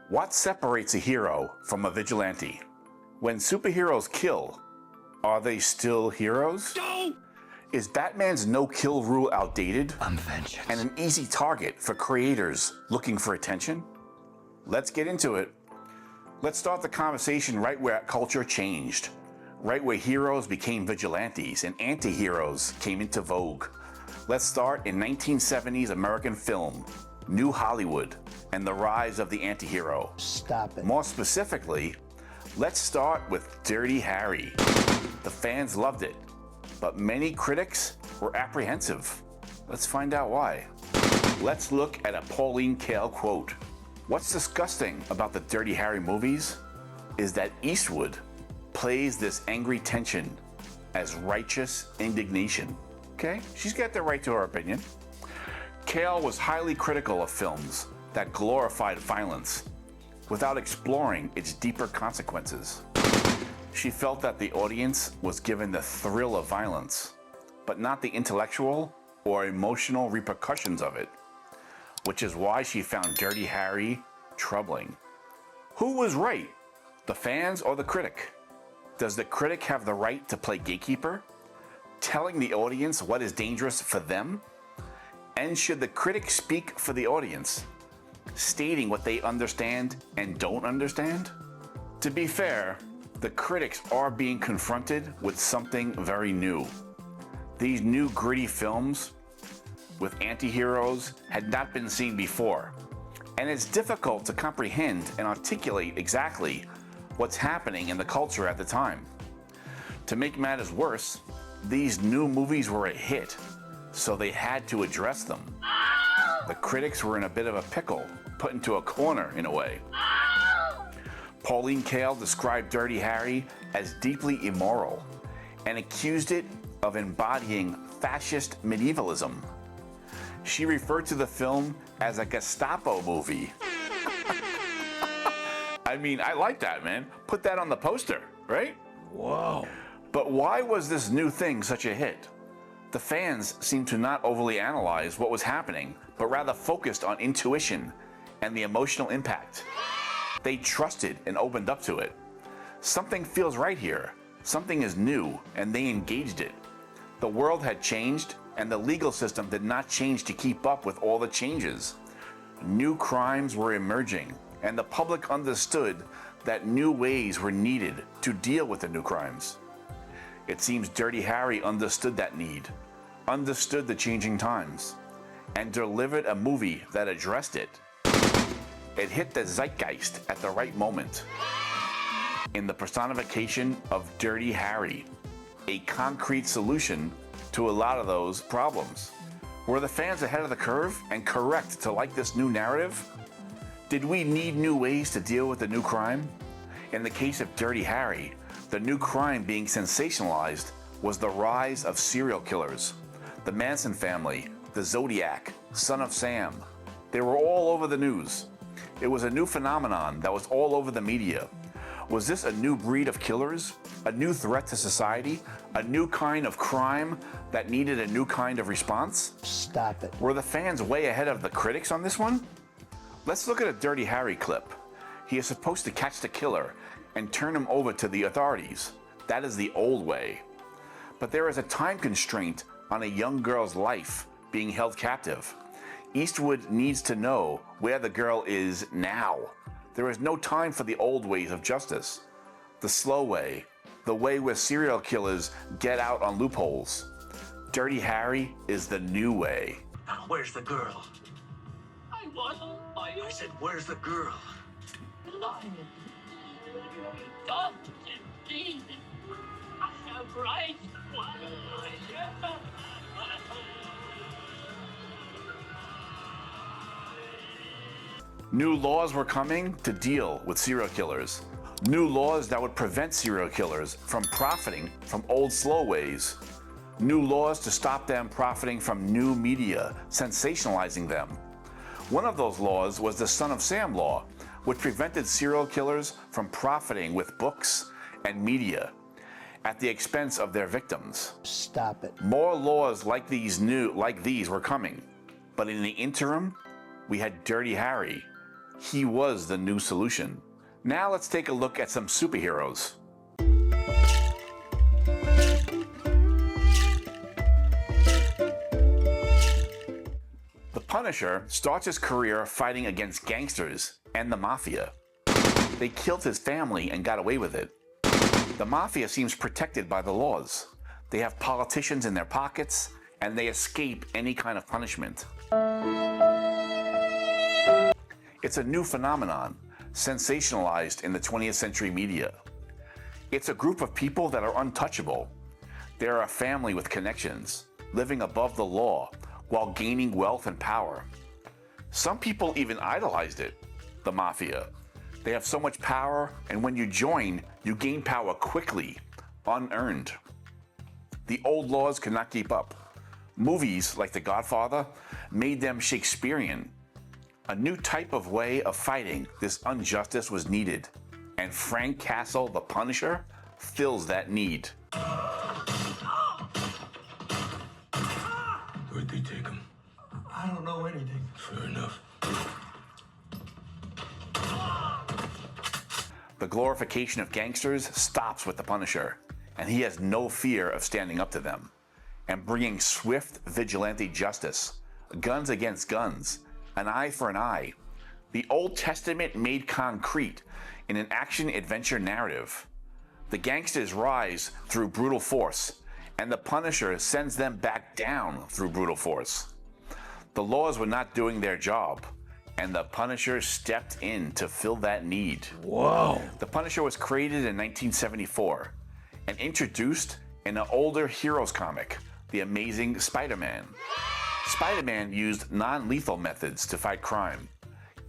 What separates a hero from a vigilante? When superheroes kill, are they still heroes? No! Is Batman's no-kill rule outdated I'm vengeance. and an easy target for creators looking for attention? Let's get into it. Let's start the conversation right where culture changed, right where heroes became vigilantes and anti-heroes came into vogue. Let's start in 1970s American film, New Hollywood, and the rise of the anti-hero. Stop it. More specifically, let's start with Dirty Harry. The fans loved it, but many critics were apprehensive. Let's find out why. Let's look at a Pauline Kael quote. What's disgusting about the Dirty Harry movies is that Eastwood plays this angry tension as righteous indignation. Okay, she's got the right to her opinion. Kael was highly critical of films that glorified violence without exploring its deeper consequences. She felt that the audience was given the thrill of violence, but not the intellectual or emotional repercussions of it, which is why she found Dirty Harry troubling. Who was right, the fans or the critic? Does the critic have the right to play gatekeeper, telling the audience what is dangerous for them? And should the critic speak for the audience, stating what they understand and don't understand? To be fair, the critics are being confronted with something very new. These new gritty films with anti-heroes had not been seen before, and it's difficult to comprehend and articulate exactly what's happening in the culture at the time. To make matters worse, these new movies were a hit, so they had to address them. The critics were in a bit of a pickle, put into a corner in a way. Pauline Kael described Dirty Harry as deeply immoral and accused it of embodying fascist medievalism. She referred to the film as a Gestapo movie. I mean, I like that, man. Put that on the poster, right? Whoa. But why was this new thing such a hit? The fans seemed to not overly analyze what was happening, but rather focused on intuition and the emotional impact. They trusted and opened up to it. Something feels right here. Something is new, and they engaged it. The world had changed, and the legal system did not change to keep up with all the changes. New crimes were emerging, and the public understood that new ways were needed to deal with the new crimes. It seems Dirty Harry understood that need, understood the changing times, and delivered a movie that addressed it. It hit the zeitgeist at the right moment. In the personification of Dirty Harry, a concrete solution to a lot of those problems. Were the fans ahead of the curve and correct to like this new narrative? Did we need new ways to deal with the new crime? In the case of Dirty Harry, the new crime being sensationalized was the rise of serial killers. The Manson family, the Zodiac, Son of Sam. They were all over the news. It was a new phenomenon that was all over the media. Was this a new breed of killers? A new threat to society? A new kind of crime that needed a new kind of response? Stop it. Were the fans way ahead of the critics on this one? Let's look at a Dirty Harry clip. He is supposed to catch the killer and turn him over to the authorities. That is the old way. But there is a time constraint on a young girl's life being held captive. Eastwood needs to know where the girl is now. There is no time for the old ways of justice. The slow way, the way where serial killers get out on loopholes. Dirty Harry is the new way. Where's the girl? I said, where's the girl? New laws were coming to deal with serial killers. New laws that would prevent serial killers from profiting from old slow ways. New laws to stop them profiting from new media, sensationalizing them. One of those laws was the Son of Sam law, which prevented serial killers from profiting with books and media at the expense of their victims. Stop it. More laws like these were coming. But in the interim, we had Dirty Harry, He was the new solution. Now let's take a look at some superheroes. The Punisher starts his career fighting against gangsters and the Mafia. They killed his family and got away with it. The Mafia seems protected by the laws. They have politicians in their pockets, and they escape any kind of punishment. It's a new phenomenon, sensationalized in the 20th century media. It's a group of people that are untouchable. They're a family with connections, living above the law while gaining wealth and power. Some people even idolized it, the Mafia. They have so much power, and when you join, you gain power quickly, unearned. The old laws could not keep up. Movies like The Godfather made them Shakespearean. A new type of way of fighting this injustice was needed, and Frank Castle, the Punisher, fills that need. Where'd they take him? I don't know anything. Fair enough. The glorification of gangsters stops with the Punisher, and he has no fear of standing up to them and bringing swift vigilante justice, guns against guns, an eye for an eye. The Old Testament made concrete in an action-adventure narrative. The gangsters rise through brutal force, and the Punisher sends them back down through brutal force. The laws were not doing their job, and the Punisher stepped in to fill that need. Whoa. The Punisher was created in 1974 and introduced in an older Heroes comic, The Amazing Spider-Man. Spider-Man used non-lethal methods to fight crime,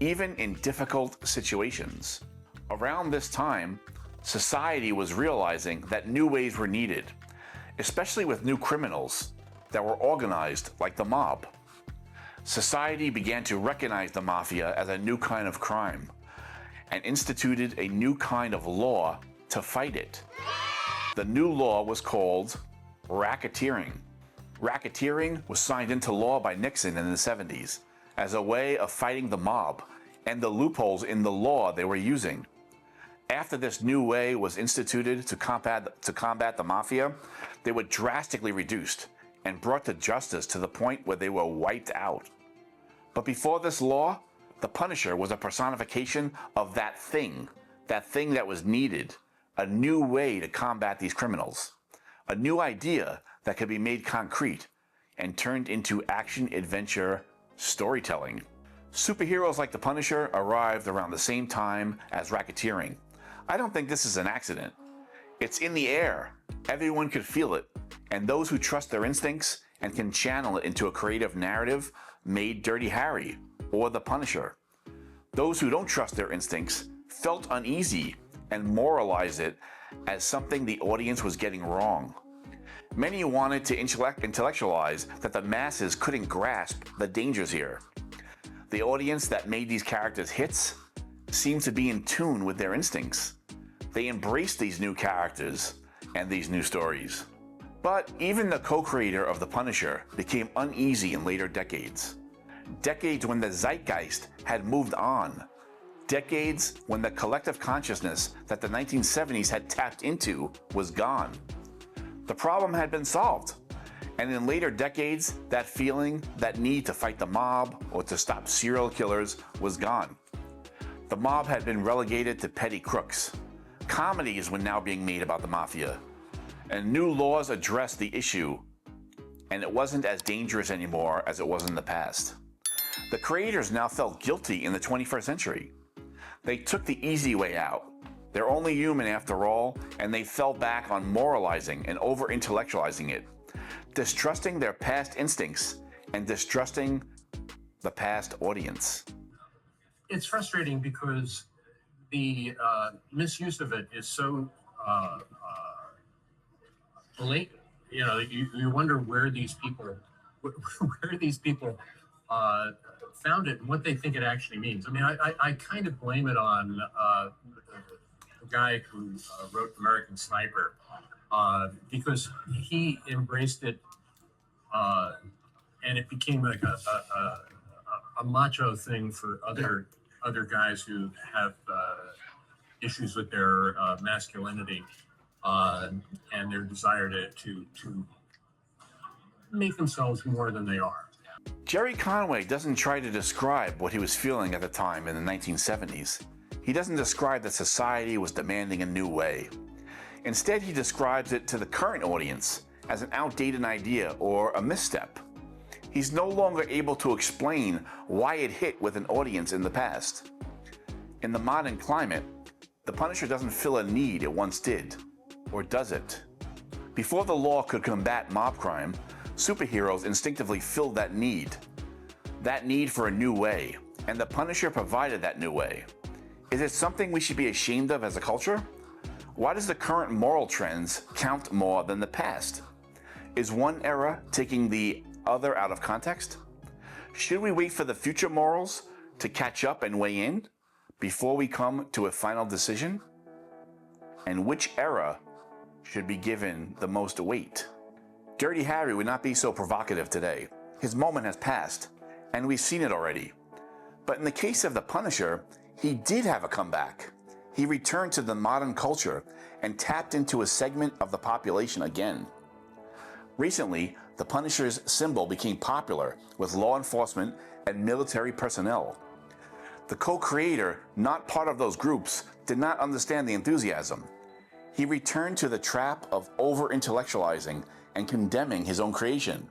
even in difficult situations. Around this time, society was realizing that new ways were needed, especially with new criminals that were organized like the mob. Society began to recognize the Mafia as a new kind of crime and instituted a new kind of law to fight it. The new law was called Racketeering. Racketeering was signed into law by Nixon in the 70s as a way of fighting the mob and the loopholes in the law they were using. After this new way was instituted to combat the Mafia, they were drastically reduced and brought to justice to the point where they were wiped out. But before this law, the Punisher was a personification of that thing that was needed, a new way to combat these criminals, a new idea that could be made concrete and turned into action-adventure storytelling. Superheroes like the Punisher arrived around the same time as Racketeering. I don't think this is an accident. It's in the air. Everyone could feel it, and those who trust their instincts and can channel it into a creative narrative made Dirty Harry or the Punisher. Those who don't trust their instincts felt uneasy and moralized it as something the audience was getting wrong. Many wanted to intellectualize that the masses couldn't grasp the dangers here. The audience that made these characters hits seemed to be in tune with their instincts. They embraced these new characters and these new stories. But even the co-creator of The Punisher became uneasy in later decades. Decades when the zeitgeist had moved on. Decades when the collective consciousness that the 1970s had tapped into was gone. The problem had been solved. And in later decades, that feeling, that need to fight the mob or to stop serial killers was gone. The mob had been relegated to petty crooks. Comedies were now being made about the Mafia. And new laws addressed the issue, and it wasn't as dangerous anymore as it was in the past. The creators now felt guilty in the 21st century. They took the easy way out. They're only human after all, and they fell back on moralizing and over-intellectualizing it, distrusting their past instincts and distrusting the past audience. It's frustrating because the misuse of it is so blatant. You know, you wonder where these people found it and what they think it actually means. I mean, I kind of blame it on the guy who wrote American Sniper, because he embraced it, and it became like a macho thing for other other guys who have issues with their masculinity and their desire to make themselves more than they are. Jerry Conway doesn't try to describe what he was feeling at the time in the 1970s. He doesn't describe that society was demanding a new way. Instead, he describes it to the current audience as an outdated idea or a misstep. He's no longer able to explain why it hit with an audience in the past. In the modern climate, the Punisher doesn't fill a need it once did. Or does it? Before the law could combat mob crime, superheroes instinctively filled that need for a new way, and the Punisher provided that new way. Is it something we should be ashamed of as a culture? Why does the current moral trends count more than the past? Is one era taking the other out of context? Should we wait for the future morals to catch up and weigh in before we come to a final decision? And which era should be given the most weight? Dirty Harry would not be so provocative today. His moment has passed, and we've seen it already. But in the case of the Punisher, he did have a comeback. He returned to the modern culture and tapped into a segment of the population again. Recently, the Punisher's symbol became popular with law enforcement and military personnel. The co-creator, not part of those groups, did not understand the enthusiasm. He returned to the trap of over-intellectualizing and condemning his own creation.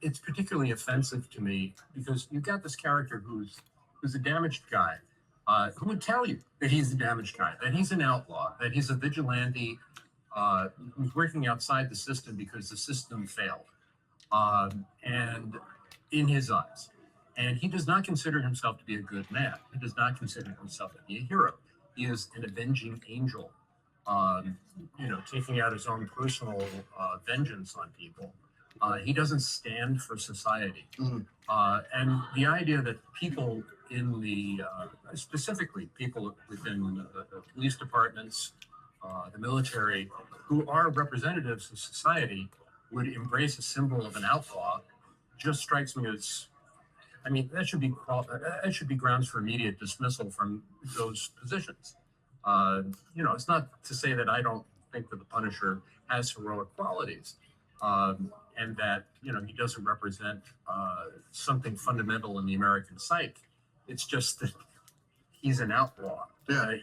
It's particularly offensive to me because you've got this character who's a damaged guy, who would tell you that he's a damaged guy, that he's an outlaw, that he's a vigilante who's working outside the system because the system failed, and in his eyes. And he does not consider himself to be a good man. He does not consider himself to be a hero. He is an avenging angel, taking out his own personal vengeance on people. He doesn't stand for society. And the idea that people in the, specifically people within the police departments, the military, who are representatives of society, would embrace a symbol of an outlaw, just strikes me as, that should be grounds for immediate dismissal from those positions. It's not to say that I don't think that the Punisher has heroic qualities, and that he doesn't represent something fundamental in the American psyche. It's just that he's an outlaw. Yeah.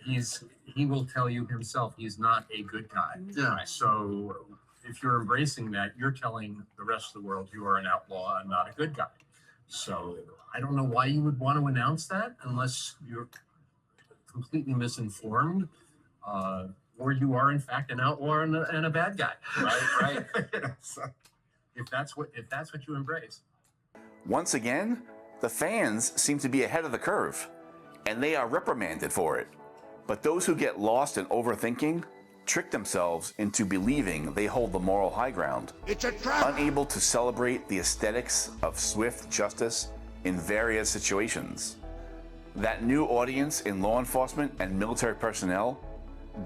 He will tell you himself he's not a good guy. Yeah. So if you're embracing that, you're telling the rest of the world you are an outlaw and not a good guy. So I don't know why you would want to announce that unless you're completely misinformed, or you are in fact an outlaw and a bad guy. Right. So if that's what you embrace. Once again, the fans seem to be ahead of the curve, and they are reprimanded for it. But those who get lost in overthinking trick themselves into believing they hold the moral high ground. It's a trap! Unable to celebrate the aesthetics of swift justice in various situations. That new audience in law enforcement and military personnel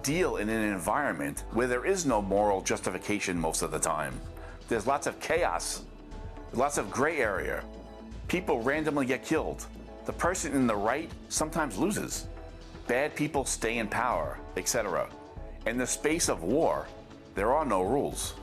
deal in an environment where there is no moral justification most of the time. There's lots of chaos, lots of gray area. People randomly get killed. The person in the right sometimes loses. Bad people stay in power, etc. In the space of war, there are no rules.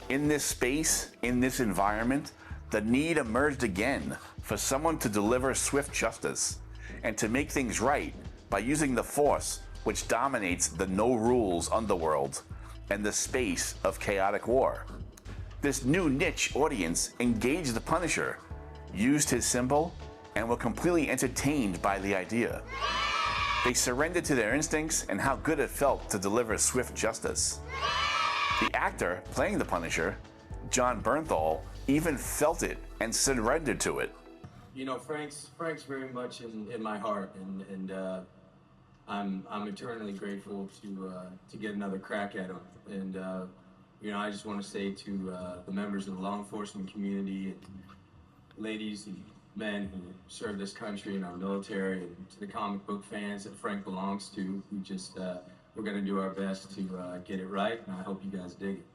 In this space, in this environment, the need emerged again for someone to deliver swift justice and to make things right by using the force which dominates the no-rules underworld and the space of chaotic war. This new niche audience engaged the Punisher, used his symbol, and were completely entertained by the idea. They surrendered to their instincts and how good it felt to deliver swift justice. The actor playing the Punisher, John Bernthal, even felt it and surrendered to it. Frank's very much in my heart, and I'm eternally grateful to get another crack at him. And I just want to say to the members of the law enforcement community, and ladies and men who serve this country in our military, and to the comic book fans that Frank belongs to, who just we're going to do our best to get it right, and I hope you guys dig it.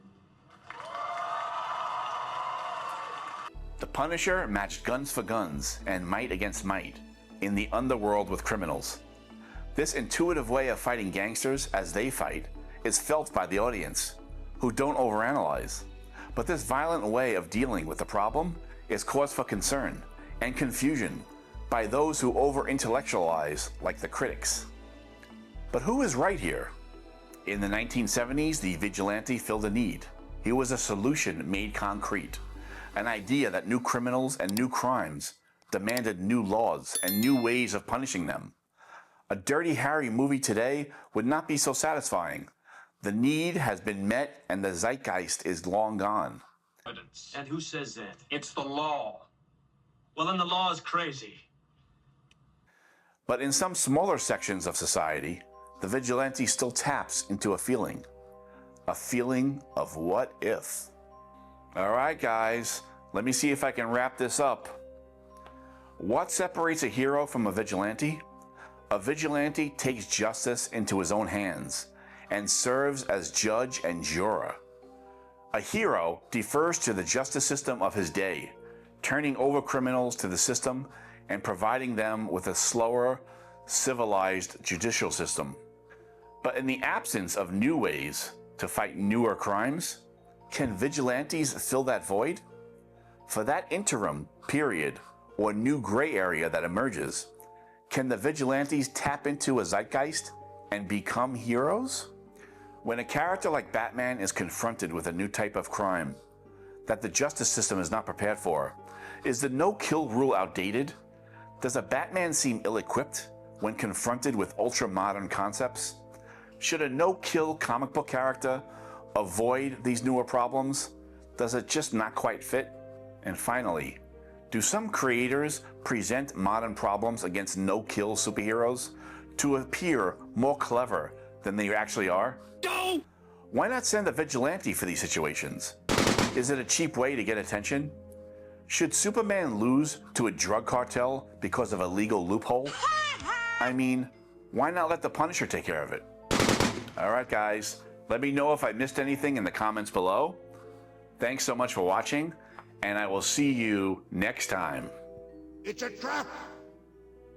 The Punisher matched guns for guns and might against might. in the underworld with criminals. This intuitive way of fighting gangsters as they fight is felt by the audience, who don't overanalyze. But this violent way of dealing with the problem is cause for concern and confusion by those who over-intellectualize, like the critics. But who is right here? In the 1970s, the vigilante filled a need. He was a solution made concrete, an idea that new criminals and new crimes demanded new laws and new ways of punishing them. A Dirty Harry movie today would not be so satisfying. The need has been met and the zeitgeist is long gone. And who says that? It's the law. Well, then the law is crazy. But in some smaller sections of society, the vigilante still taps into a feeling of what if. All right, guys, let me see if I can wrap this up. What separates a hero from a vigilante? A vigilante takes justice into his own hands and serves as judge and juror. A hero defers to the justice system of his day, turning over criminals to the system and providing them with a slower, civilized judicial system. But in the absence of new ways to fight newer crimes, can vigilantes fill that void? For that interim period or new gray area that emerges, can the vigilantes tap into a zeitgeist and become heroes? When a character like Batman is confronted with a new type of crime that the justice system is not prepared for, is the no-kill rule outdated? Does a Batman seem ill-equipped when confronted with ultra-modern concepts? Should a no-kill comic book character avoid these newer problems? Does it just not quite fit? And finally, do some creators present modern problems against no-kill superheroes to appear more clever than they actually are? No! Why not send a vigilante for these situations? Is it a cheap way to get attention? Should Superman lose to a drug cartel because of a legal loophole? I mean, why not let the Punisher take care of it? All right, guys, let me know if I missed anything in the comments below. Thanks so much for watching, and I will see you next time. It's a trap!